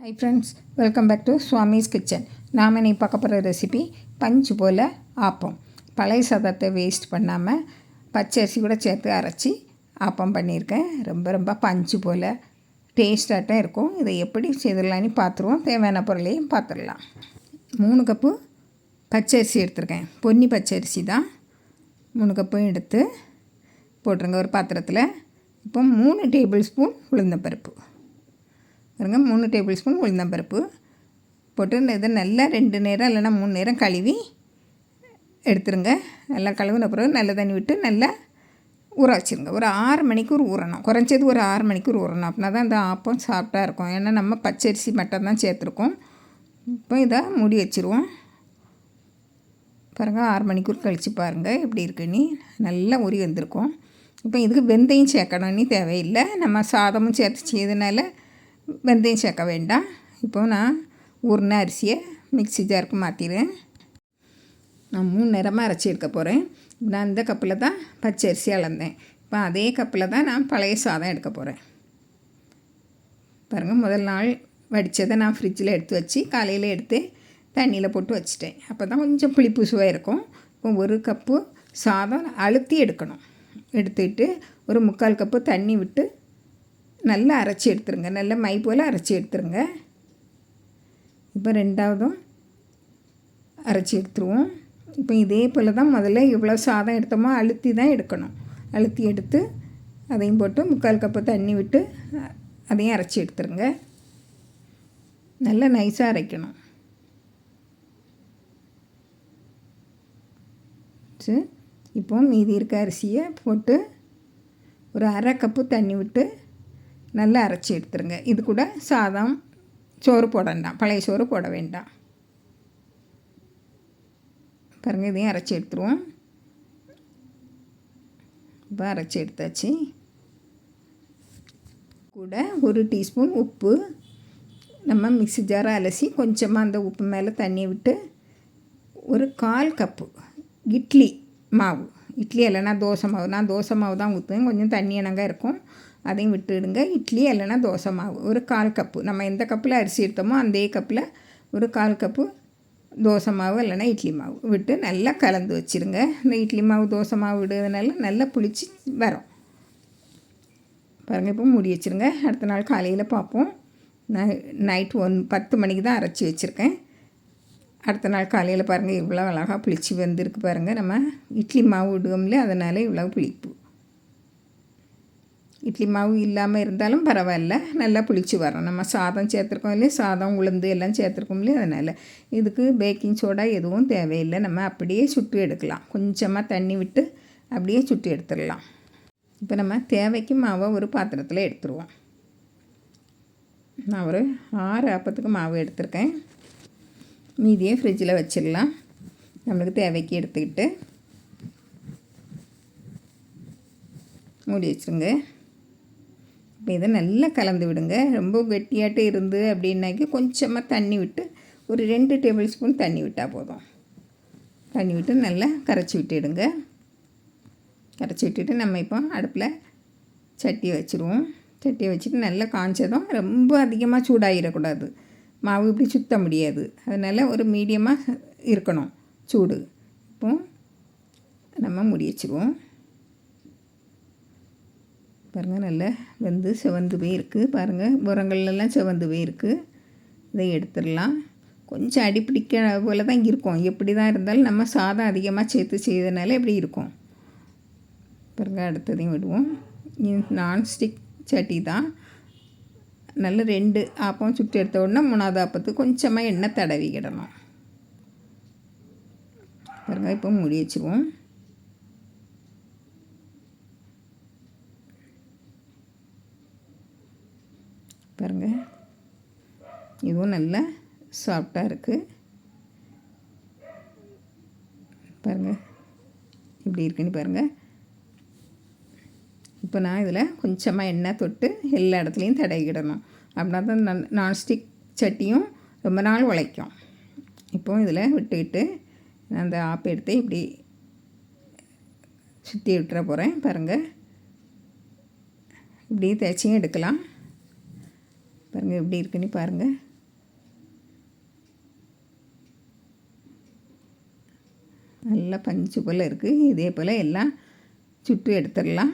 High friends, welcome back to Swami's kitchen. நாம் இன்னைக்கு பார்க்க போகிற ரெசிபி பஞ்சு போல் ஆப்பம். பழைய சாதத்தை வேஸ்ட் பண்ணாமல் பச்சரிசி கூட சேர்த்து அரைச்சி ஆப்பம் பண்ணியிருக்கேன். ரொம்ப பஞ்சு போல் டேஸ்டாகட்டும் இருக்கும். இதை எப்படி செய்திடலான்னு பார்த்துருவோம். தேவையான பொருளையும் பார்த்துடலாம். 3 கப்பு பச்சரிசி எடுத்துருக்கேன். பொன்னி பச்சரிசி தான். 3 கப்பும் எடுத்து போட்டுருங்க ஒரு பாத்திரத்தில். இப்போ 3 டேபிள் ஸ்பூன் உளுந்தம்பருப்பு பாருங்க. 3 டேபிள் ஸ்பூன் உளுந்தம்பருப்பு போட்டு இதை நல்லா 2 நேரம் இல்லைனா 3 நேரம் கழுவி எடுத்துருங்க. நல்லா கழுவின பிறகு நல்ல தண்ணி விட்டு நல்லா ஊற வச்சுருங்க. ஒரு 6 மணிக்கூர் ஊறணும். குறைஞ்சது ஒரு 6 மணிக்கூர் ஊறணும். அப்படின்னா தான் இந்த ஆப்பம் சாஃப்டாக இருக்கும். ஏன்னா நம்ம பச்சரிசி மட்டும் தான் சேர்த்துருக்கோம். இப்போ இதை மூடி வச்சுருவோம். பாருங்கள், 6 மணிக்கூர் கழித்து பாருங்கள் எப்படி இருக்குன்னு. நல்லா ஊறி வந்திருக்கும். இப்போ இதுக்கு வெந்தயம் சேர்க்கணும்னு தேவையில்லை. நம்ம சாதமும் சேர்த்து செய்தனால வெந்தயம் சேர்க்க வேண்டாம். இப்போ நான் ஊறின அரிசியை மிக்ஸி ஜாருக்கு மாற்றிடுவேன். நான் 3 நேரமாக அரைச்சி எடுக்க போகிறேன். நான் இந்த கப்பில் தான் பச்சை அரிசி அளந்தேன். இப்போ அதே கப்பில் தான் நான் பழைய சாதம் எடுக்க போகிறேன். பாருங்கள், முதல் நாள் வடித்ததை நான் ஃப்ரிட்ஜில் எடுத்து வச்சு காலையில் எடுத்து தண்ணியில் போட்டு வச்சுட்டேன். அப்போ தான் கொஞ்சம் புளிப்பு சுவை இருக்கும். இப்போ 1 கப்பு சாதம் அழுத்தி எடுக்கணும். எடுத்துக்கிட்டு ஒரு 3/4 கப்பு தண்ணி விட்டு நல்லா அரைச்சி எடுத்துருங்க. நல்லா மை போல் அரைச்சி எடுத்துருங்க. இப்போ 2வதும் அரைச்சி எடுத்துருவோம். இப்போ இதே போல் தான் முதல்ல இவ்வளோ சாதம் எடுத்தோமோ அழுத்தி தான் எடுக்கணும். அழுத்தி எடுத்து அதையும் போட்டு 3/4 கப்பு தண்ணி விட்டு அதையும் அரைச்சி எடுத்துருங்க. நல்லா நைஸாக அரைக்கணும். சரி, இப்போ மீதி இருக்க அரிசியை போட்டு ஒரு 1/2 கப்பு தண்ணி விட்டு நல்லா அரைச்சி எடுத்துருங்க. இது கூட சாதம் சோறு போட வேண்டாம், பழைய சோறு போட வேண்டாம். பாருங்கள், இதையும் அரைச்சி எடுத்துருவோம். இப்போ அரைச்சி எடுத்தாச்சு. கூட 1 டீஸ்பூன் உப்பு. நம்ம மிக்ஸி ஜாரை அலசி கொஞ்சமாக அந்த உப்பு மேலே தண்ணி விட்டு ஒரு 1/4 கப்பு இட்லி மாவு. இட்லி இல்லைனா தோசை மாவு. நான் தோசை மாவு தான் ஊற்றுவேன். கொஞ்சம் தண்ணி இணங்க இருக்கும். அதையும் விட்டுடுங்க. இட்லி இல்லைனா தோசை மாவு ஒரு 1/4 கப்பு. நம்ம எந்த கப்பில் அரிசி எடுத்தோமோ அதே கப்பில் ஒரு 1/4 கப்பு தோசை மாவு இல்லைனா இட்லி மாவு விட்டு நல்லா கலந்து வச்சுருங்க. இந்த இட்லி மாவு தோசை மாவு விடுறதுனால நல்லா புளிச்சு வரும். பாருங்கள், இப்போ மூடி வச்சுருங்க. அடுத்த நாள் காலையில் பார்ப்போம். நான் நைட்டு 10 மணிக்கு தான் அரைச்சி வச்சுருக்கேன். அடுத்த நாள் காலையில் பாருங்கள் இவ்வளோ அழகாக புளிச்சு வந்திருக்கு. பாருங்கள், நம்ம இட்லி மாவு விடுவோம்ல, அதனால் இவ்வளோ புளிப்பு. இட்லி மாவு இல்லாமல் இருந்தாலும் பரவாயில்ல, நல்லா புளிச்சு வரும். நம்ம சாதம் சேர்த்துருக்கோம் இல்லையா, சாதம் உளுந்து எல்லாம் சேர்த்துருக்கோம் இல்லையா, அதனால் இதுக்கு பேக்கிங் சோடா எதுவும் தேவையில்லை. நம்ம அப்படியே சுட்டு எடுக்கலாம். கொஞ்சமாக தண்ணி விட்டு அப்படியே சுட்டு எடுத்துடலாம். இப்போ நம்ம தேவைக்கு மாவை ஒரு பாத்திரத்தில் எடுத்துருவோம். நான் ஒரு 6 ஆப்பத்துக்கு மாவு எடுத்திருக்கேன். மீதியே ஃப்ரிட்ஜில் வச்சிடலாம். நம்மளுக்கு தேவைக்கு எடுத்துக்கிட்டு மூடி வச்சுருங்க. இப்போ இதை நல்லா கலந்து விடுங்க. ரொம்ப வெட்டியாட்டு இருந்து அப்படின்னாக்கி கொஞ்சமாக தண்ணி விட்டு ஒரு 2 டேபிள் ஸ்பூன் தண்ணி விட்டால் போதும். தண்ணி விட்டு நல்லா கரைச்சி விட்டுடுங்க. கரைச்சி விட்டுட்டு நம்ம இப்போ அடுப்பில் சட்டியை வச்சுருவோம். சட்டியை வச்சுட்டு நல்லா காய்ச்சதும் ரொம்ப அதிகமாக சூடாகிடக்கூடாது. மாவு இப்படி சுற்ற முடியாது. அதனால் ஒரு மீடியமாக இருக்கணும் சூடு. இப்போ நம்ம மூடி வச்சுருவோம். பாருங்கள், நல்லா வெந்து செவந்து போய் இருக்குது. பாருங்கள், உரங்கள்லாம் செவந்து போய் இருக்குது. இதை எடுத்துடலாம். கொஞ்சம் அடிப்பிடிக்க போல் தான் இருக்கும். எப்படி தான் இருந்தாலும் நம்ம சாதம் அதிகமாக சேர்த்து செய்தனால எப்படி இருக்கும். பாருங்கள், அடுத்ததையும் விடுவோம். நான்ஸ்டிக் சட்டி தான். நல்ல 2 ஆப்பம் சுட்டு எடுத்த உடனே 3வது ஆப்பத்துக்கு கொஞ்சமாக எண்ணெய் தடவிக்கிடணும். பாருங்கள், இப்போ மூடி வச்சுருவோம். பாருங்கள், இதுவும் நல்லா சாஃப்டாக இருக்குது. பாருங்கள் இப்படி இருக்குன்னு பாருங்கள். இப்போ நான் இதில் கொஞ்சமாக எண்ணெய் தொட்டு எல்லா இடத்துலையும் தடவிக்கிடணும். அப்படின்னா தான் நான்ஸ்டிக் சட்டியும் ரொம்ப நாள் உழைக்கும். இப்போ இதில் விட்டுக்கிட்டு நான் அந்த ஆப்பை எடுத்து இப்படி சுற்றி விட்டுற போகிறேன். பாருங்கள், இப்படி தேய்ச்சியும் எடுக்கலாம். பாருங்கள் எப்படி இருக்குன்னு பாருங்கள். நல்லா பஞ்சு போல் இருக்குது. இதே போல் எல்லாம் சுட்டு எடுத்துடலாம்.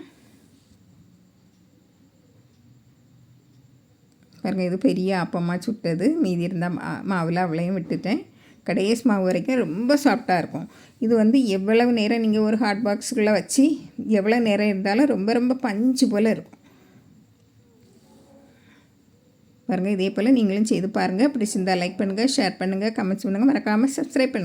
பாருங்கள், இது பெரிய ஆப்பமாக சுட்டது. மீதி இருந்தால் மாவில் அவ்வளையும் விட்டுட்டேன். கடைசி மாவு வரைக்கும் ரொம்ப சாஃப்டாக இருக்கும். இது எவ்வளவு நேரம் நீங்கள் ஒரு ஹாட் பாக்ஸுக்குள்ளே வச்சு எவ்வளோ நேரம் இருந்தாலும் ரொம்ப ரொம்ப பஞ்சு போல் இருக்கும். பாருங்கள், இதே போல் நீங்களும் செய்து பாருங்கள். பிடிச்சிருந்தால் லைக் பண்ணுங்கள், ஷேர் பண்ணுங்கள், கமெண்ட்ஸ் பண்ணுங்கள், மறக்காமல் சப்ஸ்கிரைப் பண்ணுங்கள்.